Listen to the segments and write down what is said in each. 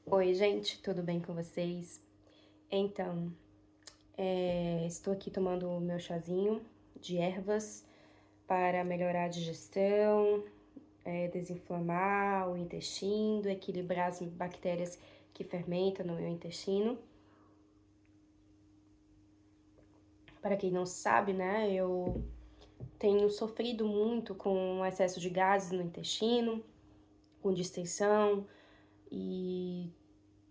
Oi, gente, tudo bem com vocês? Então, estou aqui tomando o meu chazinho de ervas para melhorar a digestão, desinflamar o intestino, equilibrar as bactérias que fermentam no meu intestino. Para quem não sabe, né, eu tenho sofrido muito com excesso de gases no intestino, com distensão e,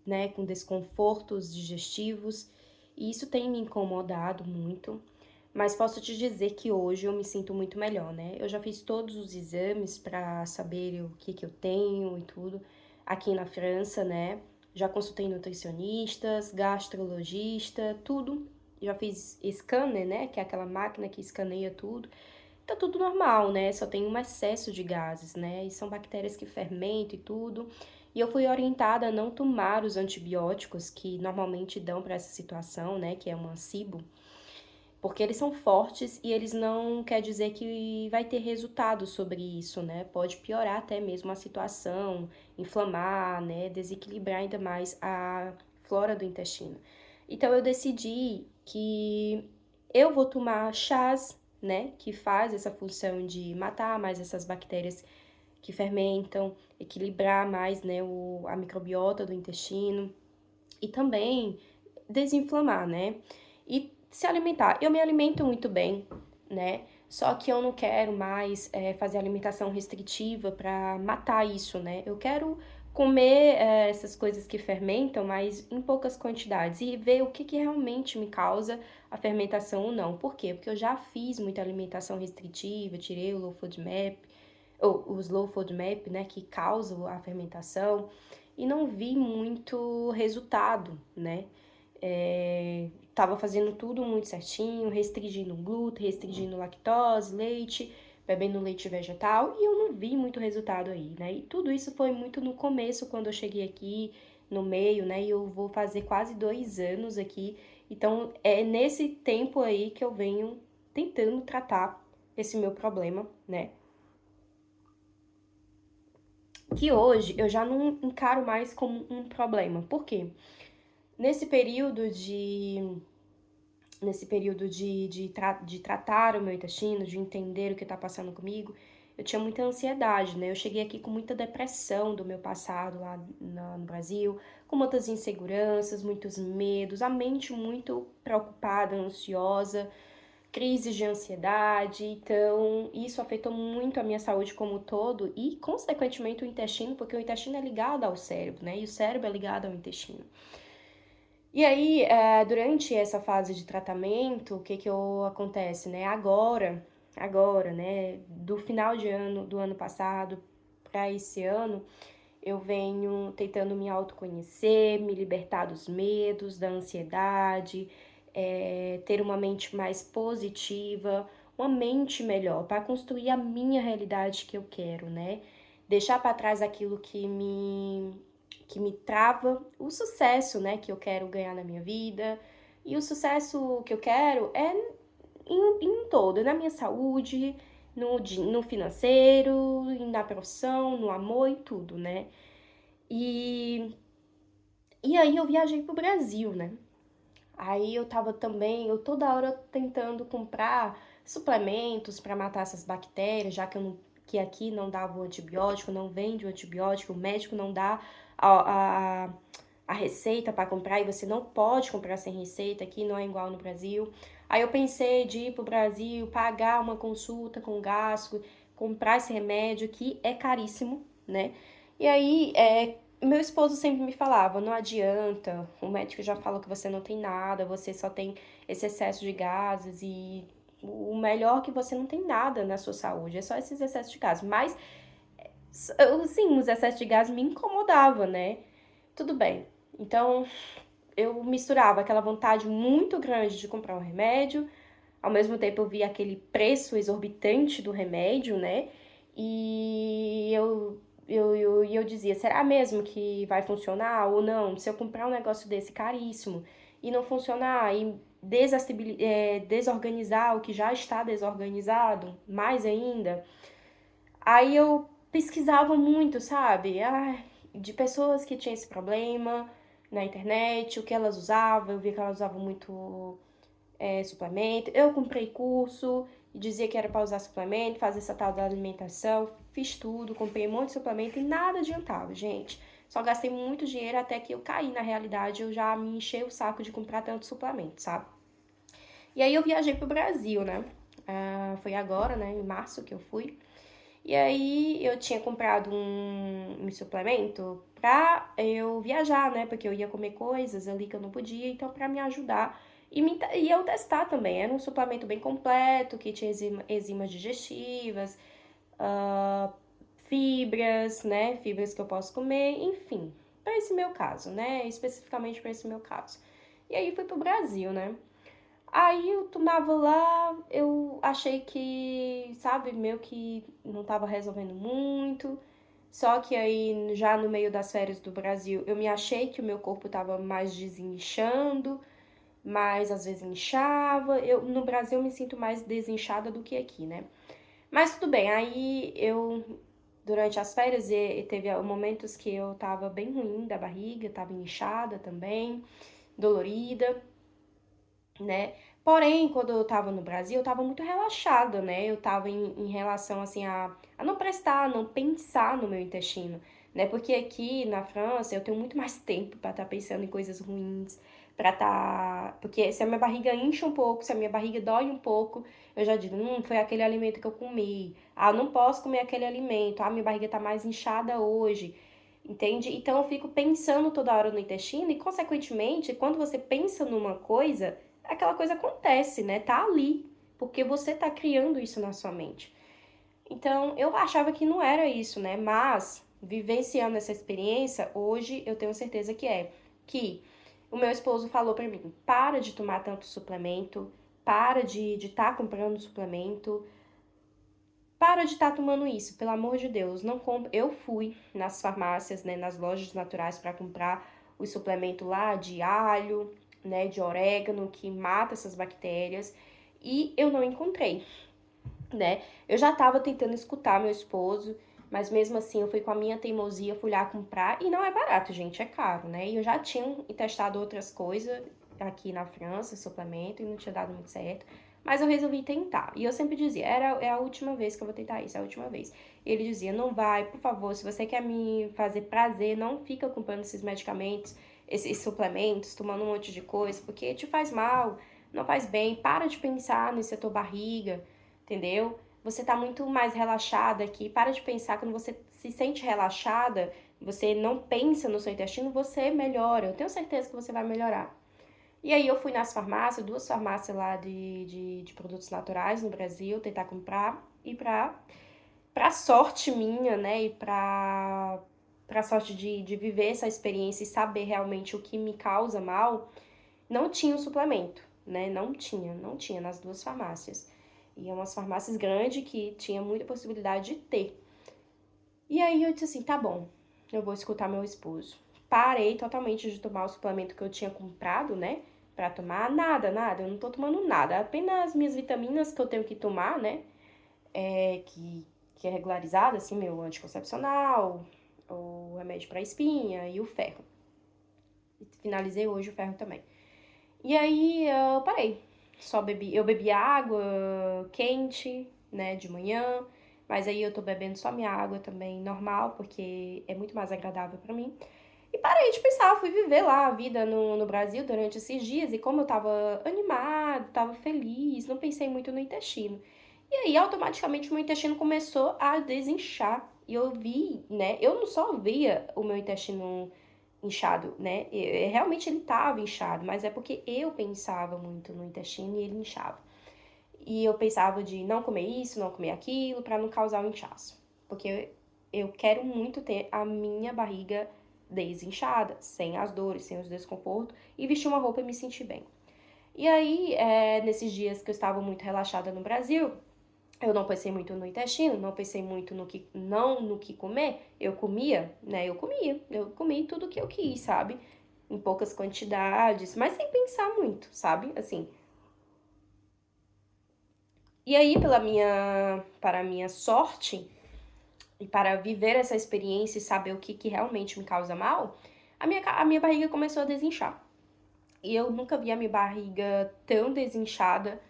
né, com desconfortos digestivos, e isso tem me incomodado muito. Mas posso te dizer que hoje eu me sinto muito melhor, né? Eu já fiz todos os exames para saber o que eu tenho e tudo aqui na França, né? Já consultei nutricionistas, gastrologista, tudo. Já fiz scanner, né? Que é aquela máquina que escaneia tudo. Tá tudo normal, né? Só tem um excesso de gases, né? E são bactérias que fermentam e tudo. E eu fui orientada a não tomar os antibióticos que normalmente dão para essa situação, né? Que é um ansibo, porque eles são fortes e eles não quer dizer que vai ter resultado sobre isso, né? Pode piorar até mesmo a situação, inflamar, né? Desequilibrar ainda mais a flora do intestino. Então eu decidi que eu vou tomar chás, né? Que faz essa função de matar mais essas bactérias que fermentam, equilibrar mais, né? A microbiota do intestino e também desinflamar, né? E se alimentar. Eu me alimento muito bem, né? Só que eu não quero mais fazer alimentação restritiva para matar isso, né? Eu quero comer essas coisas que fermentam, mas em poucas quantidades e ver o que realmente me causa a fermentação ou não. Por quê? Porque eu já fiz muita alimentação restritiva, tirei o low food map, ou os low food map, né, que causam a fermentação e não vi muito resultado, né? Tava fazendo tudo muito certinho, restringindo glúten, restringindo lactose, leite, bebendo leite vegetal, e eu não vi muito resultado aí, né? E tudo isso foi muito no começo, quando eu cheguei aqui, no meio, né? E eu vou fazer quase 2 anos aqui, então é nesse tempo aí que eu venho tentando tratar esse meu problema, né? Que hoje eu já não encaro mais como um problema. Por quê? Nesse período de de tratar o meu intestino, de entender o que está passando comigo, eu tinha muita ansiedade, né? Eu cheguei aqui com muita depressão do meu passado lá no Brasil, com muitas inseguranças, muitos medos, a mente muito preocupada, ansiosa, crises de ansiedade. Então, isso afetou muito a minha saúde como um todo e, consequentemente, o intestino, porque o intestino é ligado ao cérebro, né? E o cérebro é ligado ao intestino. E aí, durante essa fase de tratamento, o que acontece, né? Agora, né? Do final de ano, do ano passado para esse ano, eu venho tentando me autoconhecer, me libertar dos medos, da ansiedade, ter uma mente mais positiva, uma mente melhor, para construir a minha realidade que eu quero, né? Deixar para trás aquilo que me trava, o sucesso, né, que eu quero ganhar na minha vida. E o sucesso que eu quero é em todo, na minha saúde, no financeiro, na profissão, no amor e tudo, né? E, e aí eu viajei pro Brasil, né? Aí eu tava também, eu toda hora tentando comprar suplementos para matar essas bactérias, já que, eu não, que aqui não dava o antibiótico, não vende o antibiótico, o médico não dá a, a, a receita para comprar e você não pode comprar sem receita, aqui não é igual no Brasil. Aí eu pensei de ir pro Brasil, pagar uma consulta com gasto, comprar esse remédio que é caríssimo, né? E aí, meu esposo sempre me falava, não adianta, o médico já falou que você não tem nada, você só tem esse excesso de gases e o melhor é que você não tem nada na sua saúde, é só esses excessos de gases. Mas, sim, os excessos de gases me incomodavam, né? Tudo bem. Então, eu misturava aquela vontade muito grande de comprar um remédio, ao mesmo tempo eu via aquele preço exorbitante do remédio, né? E eu dizia, será mesmo que vai funcionar ou não? Se eu comprar um negócio desse caríssimo e não funcionar e desorganizar o que já está desorganizado, mais ainda, aí eu pesquisava muito, sabe? de pessoas que tinham esse problema na internet, o que elas usavam, eu vi que elas usavam muito suplemento. Eu comprei curso e dizia que era para usar suplemento, fazer essa tal da alimentação. Fiz tudo, comprei um monte de suplemento e nada adiantava, gente. Só gastei muito dinheiro até que eu caí na realidade, eu já me enchei o saco de comprar tanto suplemento, sabe? E aí eu viajei pro Brasil, né? Foi agora, né, em março que eu fui. E aí eu tinha comprado um suplemento pra eu viajar, né? Porque eu ia comer coisas ali que eu não podia, então pra me ajudar. E eu testar também. Era um suplemento bem completo, que tinha enzimas digestivas, ah, fibras, né? Fibras que eu posso comer, enfim. Pra esse meu caso, né? Especificamente pra esse meu caso. E aí fui pro Brasil, né? Aí eu tomava lá, eu achei que, sabe, meio que não tava resolvendo muito. Só que aí, já no meio das férias do Brasil, eu me achei que o meu corpo tava mais desinchando, mas às vezes inchava. No Brasil, eu me sinto mais desinchada do que aqui, né? Mas tudo bem, aí durante as férias, e teve momentos que eu tava bem ruim da barriga, tava inchada também, dolorida, né? Porém, quando eu tava no Brasil, eu tava muito relaxada, né? Eu tava em relação, assim, a não prestar, a não pensar no meu intestino, né? Porque aqui na França eu tenho muito mais tempo pra estar pensando em coisas ruins, pra estar. Porque se a minha barriga incha um pouco, se a minha barriga dói um pouco, eu já digo, foi aquele alimento que eu comi. Ah, eu não posso comer aquele alimento. Ah, minha barriga tá mais inchada hoje. Entende? Então eu fico pensando toda hora no intestino e, consequentemente, quando você pensa numa coisa, aquela coisa acontece, né? Tá ali, porque você tá criando isso na sua mente. Então, eu achava que não era isso, né? Mas, vivenciando essa experiência, hoje eu tenho certeza que é. Que o meu esposo falou pra mim, para de tomar tanto suplemento, para de estar comprando suplemento, para de estar tomando isso, pelo amor de Deus. Não compre. Eu fui nas farmácias, né, nas lojas naturais para comprar o suplemento lá de alho, né, de orégano que mata essas bactérias e eu não encontrei, né? Eu já tava tentando escutar meu esposo, mas mesmo assim eu fui com a minha teimosia, fui lá comprar e não é barato, gente, é caro, né? E eu já tinha testado outras coisas aqui na França, suplemento, e não tinha dado muito certo. Mas eu resolvi tentar. E eu sempre dizia, é a última vez que eu vou tentar isso, é a última vez. E ele dizia, não vai, por favor, se você quer me fazer prazer, não fica comprando esses medicamentos, esses suplementos, tomando um monte de coisa, porque te faz mal, não faz bem. Para de pensar nessa tua barriga, entendeu? Você tá muito mais relaxada aqui. Para de pensar, quando você se sente relaxada, você não pensa no seu intestino, você melhora. Eu tenho certeza que você vai melhorar. E aí eu fui nas farmácias, duas farmácias lá de produtos naturais no Brasil, tentar comprar. E pra sorte minha, né, e pra sorte de viver essa experiência e saber realmente o que me causa mal, não tinha o suplemento, né? Não tinha nas duas farmácias. E é umas farmácias grandes que tinha muita possibilidade de ter. E aí eu disse assim, tá bom, eu vou escutar meu esposo. Parei totalmente de tomar o suplemento que eu tinha comprado, né? Pra tomar nada, eu não tô tomando nada. Apenas minhas vitaminas que eu tenho que tomar, né? Que é regularizado, assim, meu anticoncepcional, o remédio pra espinha e o ferro. E finalizei hoje o ferro também. E aí eu parei. Eu bebi água quente, né, de manhã, mas aí eu tô bebendo só minha água também normal, porque é muito mais agradável pra mim. E parei de pensar, fui viver lá a vida no Brasil durante esses dias, e como eu tava animada, tava feliz, não pensei muito no intestino. E aí, automaticamente, o meu intestino começou a desinchar. E eu vi, né? Eu não só via o meu intestino inchado, né? Realmente ele tava inchado, mas é porque eu pensava muito no intestino e ele inchava. E eu pensava de não comer isso, não comer aquilo, pra não causar um inchaço. Porque eu quero muito ter a minha barriga desinchada, sem as dores, sem os desconfortos, e vestir uma roupa e me sentir bem. E aí, nesses dias que eu estava muito relaxada no Brasil, eu não pensei muito no intestino, não pensei muito no que comer. Eu comia, né? Eu comi tudo que eu quis, sabe? Em poucas quantidades, mas sem pensar muito, sabe? Assim. E aí, para a minha sorte, e para viver essa experiência e saber o que realmente me causa mal, a minha barriga começou a desinchar. E eu nunca vi a minha barriga tão desinchada,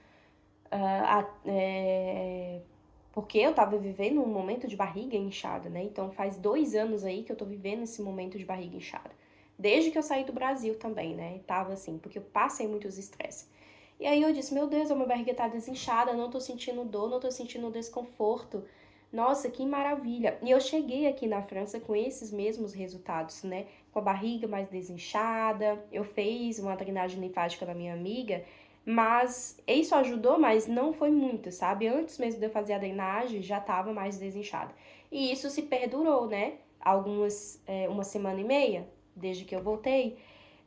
porque eu tava vivendo um momento de barriga inchada, né? Então faz 2 anos aí que eu tô vivendo esse momento de barriga inchada. Desde que eu saí do Brasil também, né? Tava assim, porque eu passei muitos estresse. E aí eu disse, meu Deus, a minha barriga tá desinchada, não tô sentindo dor, não tô sentindo desconforto. Nossa, que maravilha. E eu cheguei aqui na França com esses mesmos resultados, né? Com a barriga mais desinchada. Eu fiz uma drenagem linfática da minha amiga, mas isso ajudou, mas não foi muito, sabe? Antes mesmo de eu fazer a drenagem, já tava mais desinchada. E isso se perdurou, né? Uma semana e meia, desde que eu voltei.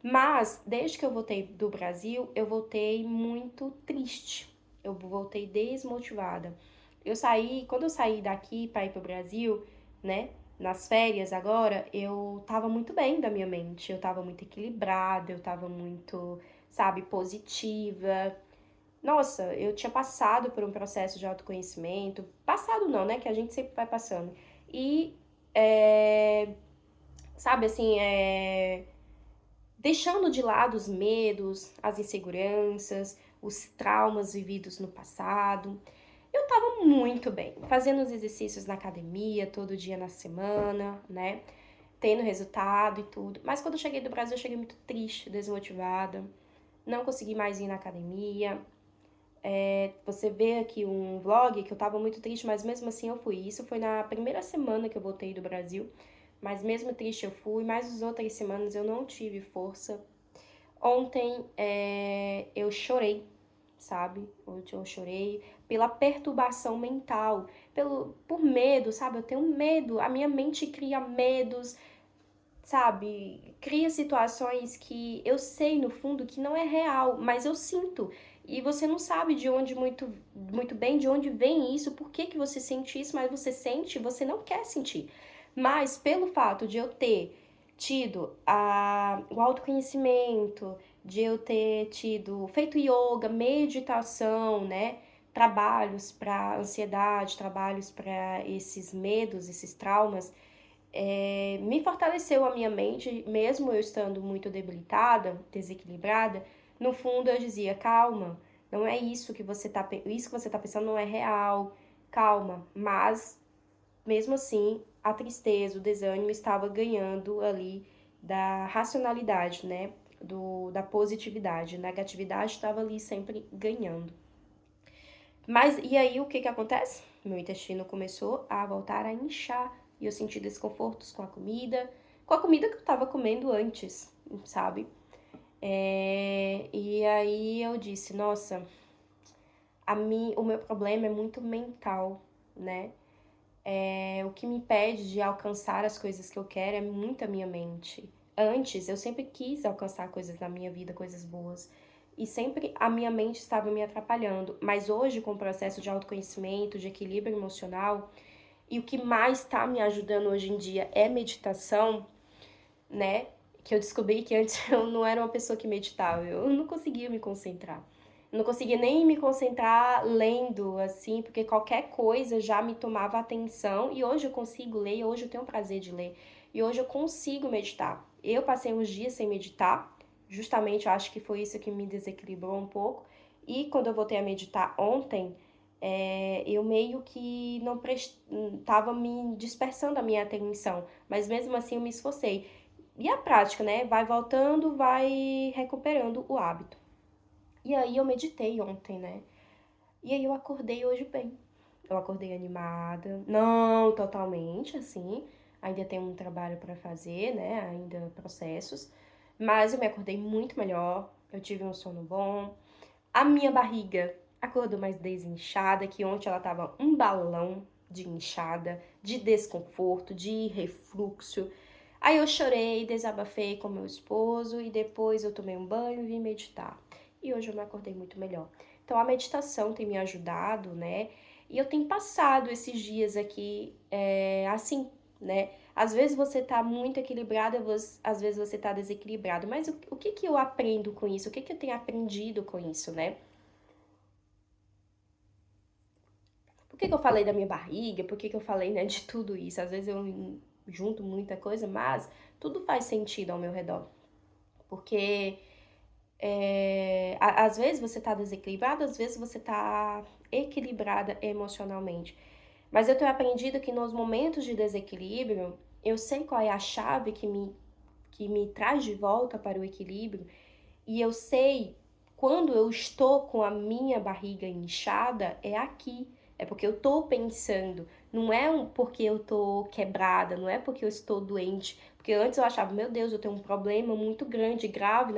Mas, desde que eu voltei do Brasil, eu voltei muito triste. Eu voltei desmotivada. Quando eu saí daqui para ir pro Brasil, né? Nas férias agora, eu tava muito bem da minha mente. Eu tava muito equilibrada, eu tava muito, sabe, positiva. Nossa, eu tinha passado por um processo de autoconhecimento. Passado não, né? Que a gente sempre vai passando. E, sabe, assim, deixando de lado os medos, as inseguranças, os traumas vividos no passado. Eu tava muito bem, fazendo os exercícios na academia, todo dia na semana, né? Tendo resultado e tudo. Mas quando eu cheguei do Brasil, eu cheguei muito triste, desmotivada. Não consegui mais ir na academia. Você vê aqui um vlog que eu tava muito triste, mas mesmo assim eu fui. Isso foi na primeira semana que eu voltei do Brasil. Mas mesmo triste eu fui, mas as outras semanas eu não tive força. Ontem eu chorei, sabe? Ontem eu chorei pela perturbação mental, por medo, sabe? Eu tenho medo, a minha mente cria medos, sabe? Cria situações que eu sei no fundo que não é real, mas eu sinto. E você não sabe de onde muito bem de onde vem isso, por que que você sente isso, mas você sente, você não quer sentir. Mas pelo fato de eu ter tido o autoconhecimento, de eu ter tido feito yoga, meditação, né? Trabalhos para ansiedade, trabalhos para esses medos, esses traumas, me fortaleceu a minha mente, mesmo eu estando muito debilitada, desequilibrada. No fundo eu dizia, calma, não é isso que você tá pensando não é real, calma. Mas mesmo assim, a tristeza, o desânimo estava ganhando ali da racionalidade, né? Da positividade. A negatividade estava ali sempre ganhando. Mas e aí o que que acontece? Meu intestino começou a voltar a inchar e eu senti desconfortos com a comida que eu tava comendo antes, sabe? E aí eu disse, nossa, o meu problema é muito mental, né? O que me impede de alcançar as coisas que eu quero é muito a minha mente. Antes, eu sempre quis alcançar coisas na minha vida, coisas boas. E sempre a minha mente estava me atrapalhando. Mas hoje, com o processo de autoconhecimento, de equilíbrio emocional, e o que mais está me ajudando hoje em dia é meditação, né? Que eu descobri que antes eu não era uma pessoa que meditava, eu não conseguia me concentrar. Eu não conseguia nem me concentrar lendo, assim, porque qualquer coisa já me tomava atenção. E hoje eu consigo ler, hoje eu tenho prazer de ler. E hoje eu consigo meditar. Eu passei uns dias sem meditar, justamente eu acho que foi isso que me desequilibrou um pouco. E quando eu voltei a meditar ontem, eu meio que não tava me dispersando a minha atenção, mas mesmo assim eu me esforcei. E a prática, né? Vai voltando, vai recuperando o hábito. E aí eu meditei ontem, né? E aí eu acordei hoje bem. Eu acordei animada, não totalmente assim, ainda tem um trabalho para fazer, né? Ainda processos, mas eu me acordei muito melhor. Eu tive um sono bom. A minha barriga acordou mais desinchada, que ontem ela tava um balão de inchada, de desconforto, de refluxo. Aí eu chorei, desabafei com meu esposo e depois eu tomei um banho e vim meditar. E hoje eu me acordei muito melhor. Então a meditação tem me ajudado, né? E eu tenho passado esses dias aqui assim, né? Às vezes você tá muito equilibrado, às vezes você tá desequilibrado. Mas o que que eu aprendo com isso? O que que eu tenho aprendido com isso, né? por que que eu falei da minha barriga, por que que eu falei, né, de tudo isso. Às vezes eu junto muita coisa, mas tudo faz sentido ao meu redor. Porque às vezes você tá desequilibrada, às vezes você tá equilibrada emocionalmente. Mas eu tenho aprendido que nos momentos de desequilíbrio, eu sei qual é a chave que me traz de volta para o equilíbrio, e eu sei quando eu estou com a minha barriga inchada, é aqui. É porque eu tô pensando, não é porque eu tô quebrada, não é porque eu estou doente. Porque antes eu achava, meu Deus, eu tenho um problema muito grande, grave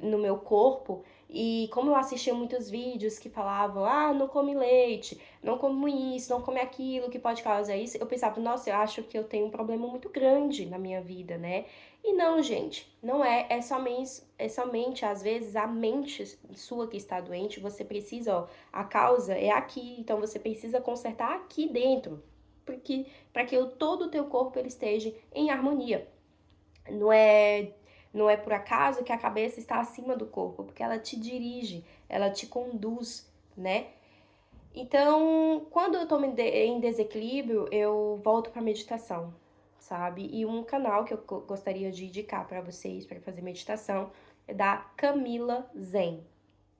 no meu corpo. E como eu assistia muitos vídeos que falavam, ah, não come leite, não come isso, não come aquilo, que pode causar isso, eu pensava, nossa, eu acho que eu tenho um problema muito grande na minha vida, né? E não, gente, não é, é somente às vezes a mente sua que está doente, você precisa, ó, a causa é aqui, então você precisa consertar aqui dentro, porque para que todo o teu corpo ele esteja em harmonia. Não é não é por acaso que a cabeça está acima do corpo, porque ela te dirige, ela te conduz, né? Então, quando eu tô em desequilíbrio, eu volto pra meditação, sabe? E um canal que eu gostaria de indicar pra vocês para fazer meditação é da Camila Zen.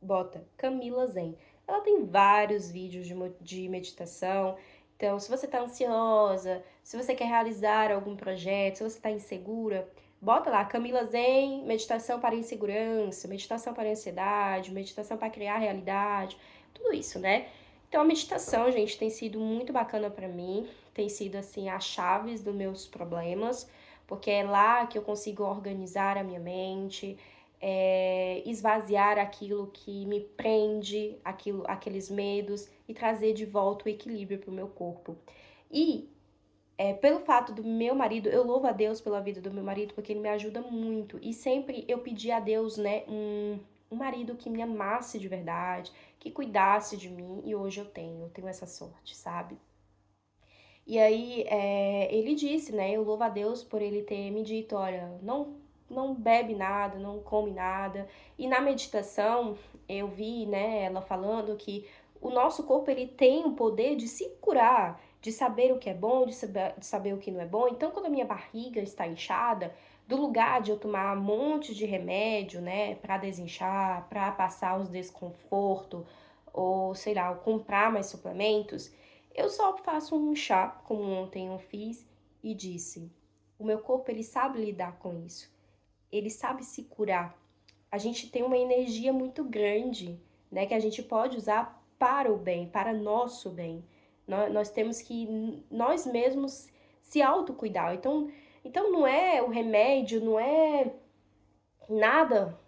Bota Camila Zen. Ela tem vários vídeos de meditação. Então, se você tá ansiosa, se você quer realizar algum projeto, se você tá insegura, bota lá Camila Zen, meditação para insegurança, meditação para ansiedade, meditação para criar realidade, tudo isso, né? Então, a meditação, gente, tem sido muito bacana pra mim, tem sido assim as chaves dos meus problemas, porque é lá que eu consigo organizar a minha mente, esvaziar aquilo que me prende, aqueles medos e trazer de volta o equilíbrio para o meu corpo. E pelo fato do meu marido, eu louvo a Deus pela vida do meu marido, porque ele me ajuda muito. E sempre eu pedi a Deus, né, um marido que me amasse de verdade, que cuidasse de mim, e hoje eu tenho essa sorte, sabe? E aí, ele disse, né? Eu louvo a Deus por ele ter me dito: olha, não bebe nada, não come nada. E na meditação, eu vi, né, ela falando que o nosso corpo ele tem o poder de se curar, de saber o que é bom, de saber o que não é bom. Então, quando a minha barriga está inchada, do lugar de eu tomar um monte de remédio, né, para desinchar, para passar os desconfortos, ou sei lá, comprar mais suplementos, eu só faço um chá, como ontem eu fiz, e disse: o meu corpo ele sabe lidar com isso, ele sabe se curar. A gente tem uma energia muito grande, né, que a gente pode usar para o bem, para nosso bem. Nós temos que nós mesmos se autocuidar. Então não é o remédio, não é nada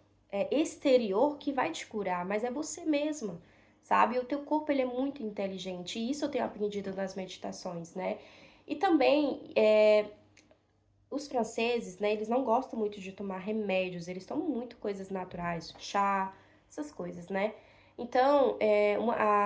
exterior que vai te curar, mas é você mesma, sabe? O teu corpo ele é muito inteligente e isso eu tenho aprendido nas meditações, né? E também os franceses, né? Eles não gostam muito de tomar remédios, eles tomam muito coisas naturais, chá, essas coisas, né? Então,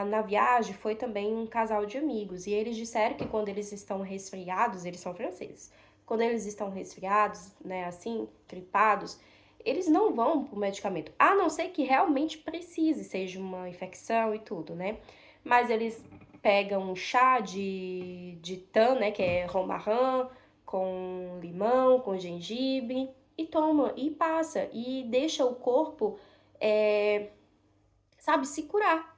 na viagem foi também um casal de amigos e eles disseram que quando eles estão resfriados, eles são franceses, quando eles estão resfriados, né, assim, gripados, eles não vão pro medicamento, a não ser que realmente precise, seja uma infecção e tudo, né? Mas eles pegam um chá de tã, né, que é romarin, com limão, com gengibre, e toma, e passa, e deixa o corpo, é, sabe, se curar.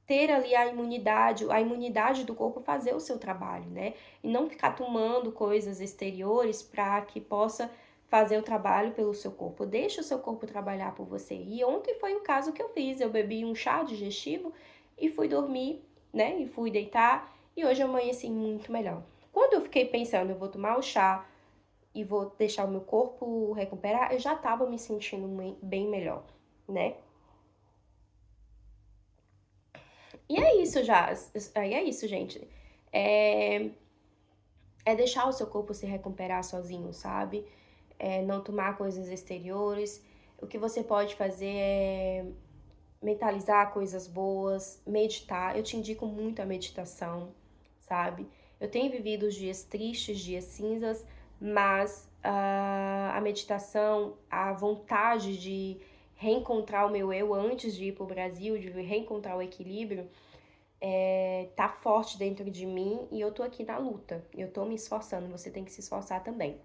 Ter ali a imunidade do corpo fazer o seu trabalho, né? E não ficar tomando coisas exteriores para que possa fazer o trabalho pelo seu corpo. Deixa o seu corpo trabalhar por você. E ontem foi o caso que eu fiz. Eu bebi um chá digestivo e fui dormir, né? E fui deitar. E hoje eu amanheci muito melhor. Quando eu fiquei pensando, eu vou tomar o chá e vou deixar o meu corpo recuperar, eu já tava me sentindo bem melhor, né? E é isso já. Aí é isso, gente. É, é deixar o seu corpo se recuperar sozinho, sabe? Não tomar coisas exteriores. O que você pode fazer é mentalizar coisas boas, meditar. Eu te indico muito a meditação, sabe? Eu tenho vivido os dias tristes, dias cinzas, mas a meditação, a vontade de reencontrar o meu eu antes de ir pro Brasil, de reencontrar o equilíbrio, tá forte dentro de mim e eu tô aqui na luta. Eu tô me esforçando, você tem que se esforçar também.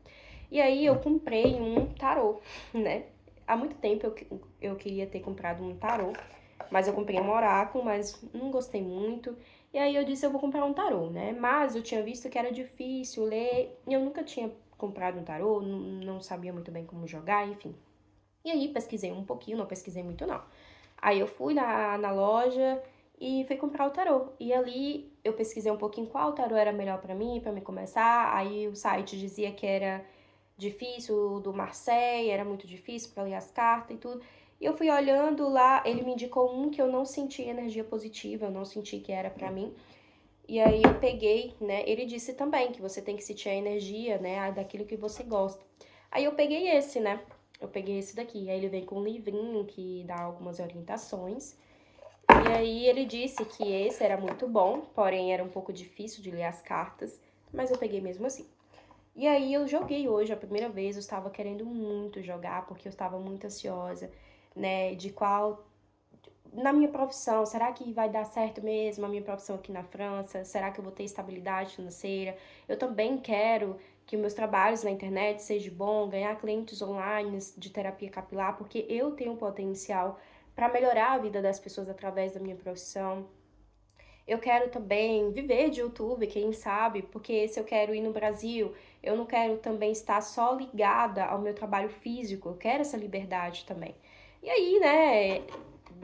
E aí eu comprei um tarô, né? Há muito tempo eu queria ter comprado um tarô, mas eu comprei um oráculo, mas não gostei muito. E aí eu disse, eu vou comprar um tarô, né? Mas eu tinha visto que era difícil ler, e eu nunca tinha comprado um tarô, não sabia muito bem como jogar, enfim. E aí pesquisei um pouquinho, não pesquisei muito não. Aí eu fui na loja e fui comprar o tarô. E ali eu pesquisei um pouquinho qual tarô era melhor pra mim começar. Aí o site dizia que era difícil, o do Marseille, era muito difícil pra ler as cartas e tudo. E eu fui olhando lá, ele me indicou um que eu não senti energia positiva, eu não senti que era pra mim. E aí eu peguei, né? Ele disse também que você tem que sentir a energia, né, daquilo que você gosta. Aí eu peguei esse, né? Eu peguei esse daqui. Aí ele vem com um livrinho que dá algumas orientações. E aí ele disse que esse era muito bom, porém era um pouco difícil de ler as cartas, mas eu peguei mesmo assim. E aí eu joguei hoje a primeira vez, eu estava querendo muito jogar, porque eu estava muito ansiosa, né, de qual na minha profissão, será que vai dar certo mesmo a minha profissão aqui na França? Será que eu vou ter estabilidade financeira? Eu também quero que meus trabalhos na internet sejam bons, ganhar clientes online de terapia capilar, porque eu tenho um potencial para melhorar a vida das pessoas através da minha profissão. Eu quero também viver de YouTube, quem sabe, porque se eu quero ir no Brasil, eu não quero também estar só ligada ao meu trabalho físico, eu quero essa liberdade também. E aí, né,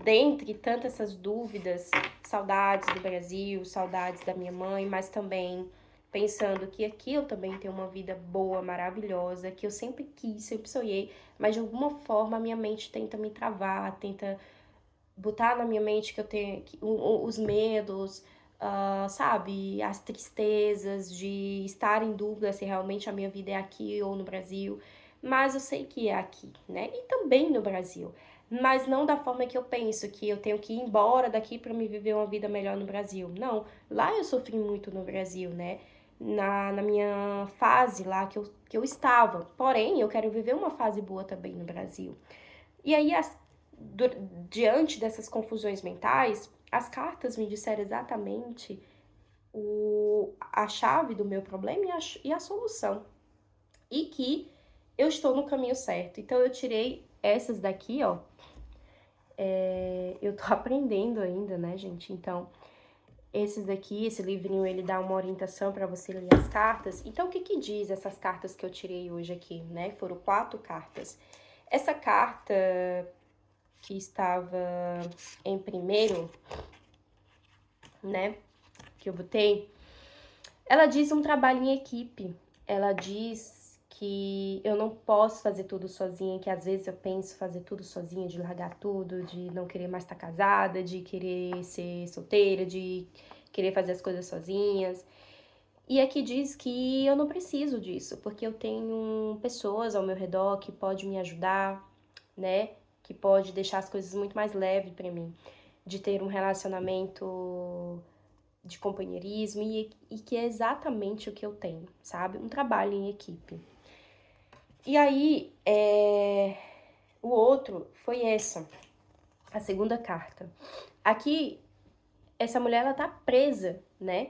dentre tantas essas dúvidas, saudades do Brasil, saudades da minha mãe, mas também pensando que aqui eu também tenho uma vida boa, maravilhosa, que eu sempre quis, sempre sonhei, mas de alguma forma a minha mente tenta me travar, tenta botar na minha mente que eu tenho os medos, sabe, as tristezas de estar em dúvida se realmente a minha vida é aqui ou no Brasil, mas eu sei que é aqui, né? E também no Brasil, mas não da forma que eu penso, que eu tenho que ir embora daqui para me viver uma vida melhor no Brasil. Não, lá eu sofri muito no Brasil, né? Na minha fase lá que eu estava. Porém, eu quero viver uma fase boa também no Brasil. E aí, diante dessas confusões mentais, as cartas me disseram exatamente a chave do meu problema e a solução. E que eu estou no caminho certo. Então, eu tirei essas daqui, ó. Eu tô aprendendo ainda, né, gente? Então, esses daqui, esse livrinho, ele dá uma orientação para você ler as cartas. Então, o que que diz essas cartas que eu tirei hoje aqui, né? Foram 4 cartas. Essa carta que estava em primeiro, né, que eu botei, ela diz um trabalho em equipe. Ela diz que eu não posso fazer tudo sozinha, que às vezes eu penso fazer tudo sozinha, de largar tudo, de não querer mais estar casada, de querer ser solteira, de querer fazer as coisas sozinhas. E aqui diz que eu não preciso disso, porque eu tenho pessoas ao meu redor que podem me ajudar, né? Que pode deixar as coisas muito mais leves para mim, de ter um relacionamento de companheirismo e que é exatamente o que eu tenho, sabe? Um trabalho em equipe. E aí, o outro foi essa, a segunda carta. Aqui, essa mulher, ela tá presa, né?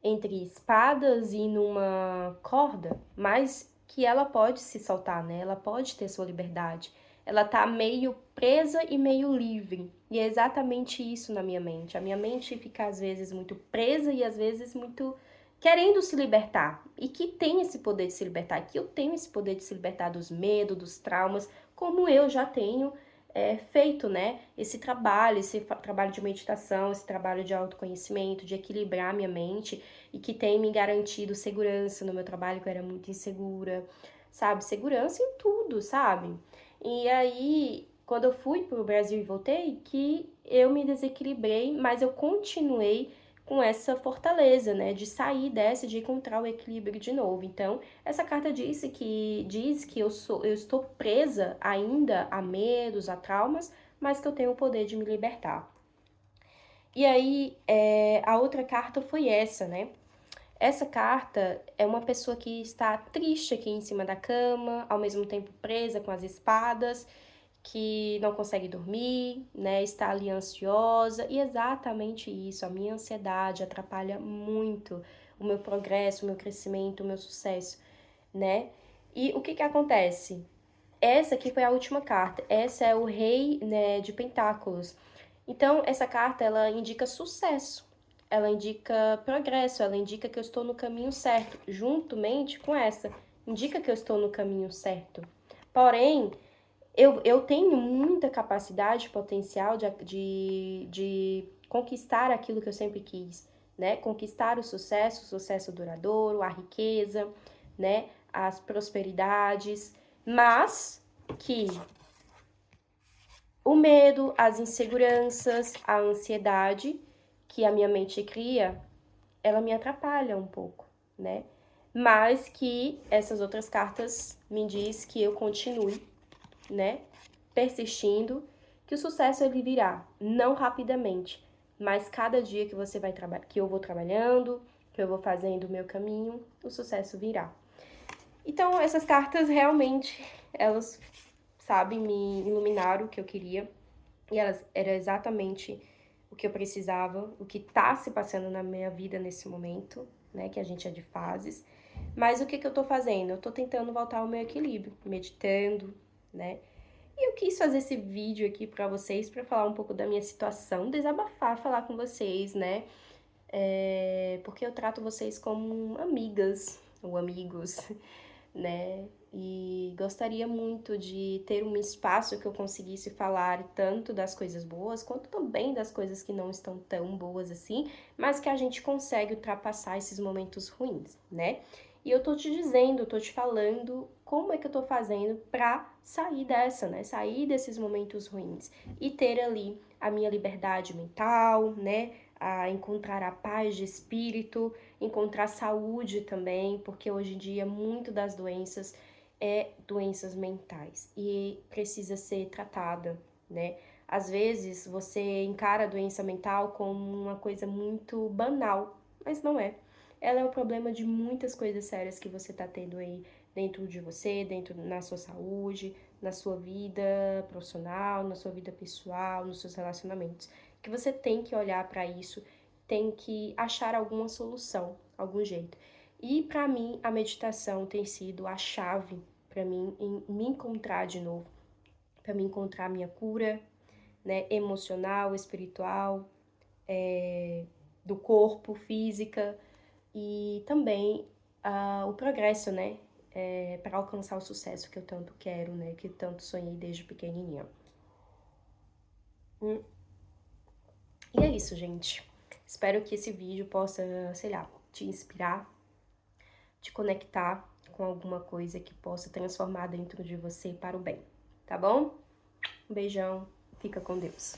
Entre espadas e numa corda, mas que ela pode se soltar, né? Ela pode ter sua liberdade. Ela tá meio presa e meio livre. E é exatamente isso na minha mente. A minha mente fica às vezes muito presa e às vezes muito querendo se libertar. E que tem esse poder de se libertar, que eu tenho esse poder de se libertar dos medos, dos traumas, como eu já tenho feito, né? Esse trabalho de meditação, esse trabalho de autoconhecimento, de equilibrar minha mente e que tem me garantido segurança no meu trabalho, que eu era muito insegura, sabe? Segurança em tudo, sabe? E aí, quando eu fui pro Brasil e voltei, que eu me desequilibrei, mas eu continuei com essa fortaleza, né, de sair dessa, de encontrar o equilíbrio de novo. Então, essa carta diz que eu estou presa ainda a medos, a traumas, mas que eu tenho o poder de me libertar. E aí, a outra carta foi essa, né? Essa carta é uma pessoa que está triste aqui em cima da cama, ao mesmo tempo presa com as espadas, que não consegue dormir, né? Está ali ansiosa, e exatamente isso, a minha ansiedade atrapalha muito o meu progresso, o meu crescimento, o meu sucesso, né? E o que que acontece? Essa aqui foi a última carta, essa é o Rei, né, de Pentáculos. Então, essa carta, ela indica sucesso, ela indica progresso, ela indica que eu estou no caminho certo, juntamente com essa, indica que eu estou no caminho certo. Porém, eu tenho muita capacidade, potencial de conquistar aquilo que eu sempre quis, né? Conquistar o sucesso duradouro, a riqueza, né? As prosperidades, mas que o medo, as inseguranças, a ansiedade que a minha mente cria, ela me atrapalha um pouco, né? Mas que essas outras cartas me diz que eu continue, né? Persistindo, que o sucesso ele virá, não rapidamente, mas cada dia que você vai que eu vou trabalhando, que eu vou fazendo o meu caminho, o sucesso virá. Então, essas cartas realmente, elas, sabe, me iluminaram o que eu queria, e elas era exatamente o que eu precisava, o que tá se passando na minha vida nesse momento, né, que a gente é de fases. Mas o que que eu tô fazendo? Eu tô tentando voltar ao meu equilíbrio, meditando, né? E eu quis fazer esse vídeo aqui pra vocês, pra falar um pouco da minha situação, desabafar, falar com vocês, né? Porque eu trato vocês como amigas ou amigos, né? E gostaria muito de ter um espaço que eu conseguisse falar tanto das coisas boas, quanto também das coisas que não estão tão boas assim, mas que a gente consegue ultrapassar esses momentos ruins, né? E eu tô te dizendo, tô te falando como é que eu tô fazendo pra sair dessa, né? Sair desses momentos ruins e ter ali a minha liberdade mental, né? A encontrar a paz de espírito, encontrar saúde também, porque hoje em dia muito das doenças doenças mentais e precisa ser tratada, né? Às vezes você encara a doença mental como uma coisa muito banal, mas não é. Ela é o problema de muitas coisas sérias que você tá tendo aí dentro de você, dentro na sua saúde, na sua vida profissional, na sua vida pessoal, nos seus relacionamentos. Que você tem que olhar para isso, tem que achar alguma solução, algum jeito. E para mim a meditação tem sido a chave para mim em me encontrar de novo, para me encontrar a minha cura, né, emocional, espiritual, do corpo, física e também o progresso, né, para alcançar o sucesso que eu tanto quero, né, que eu tanto sonhei desde pequenininha. Hum. E é isso, gente. Espero que esse vídeo possa, sei lá, te inspirar, te conectar com alguma coisa que possa transformar dentro de você para o bem, tá bom? Um beijão, fica com Deus.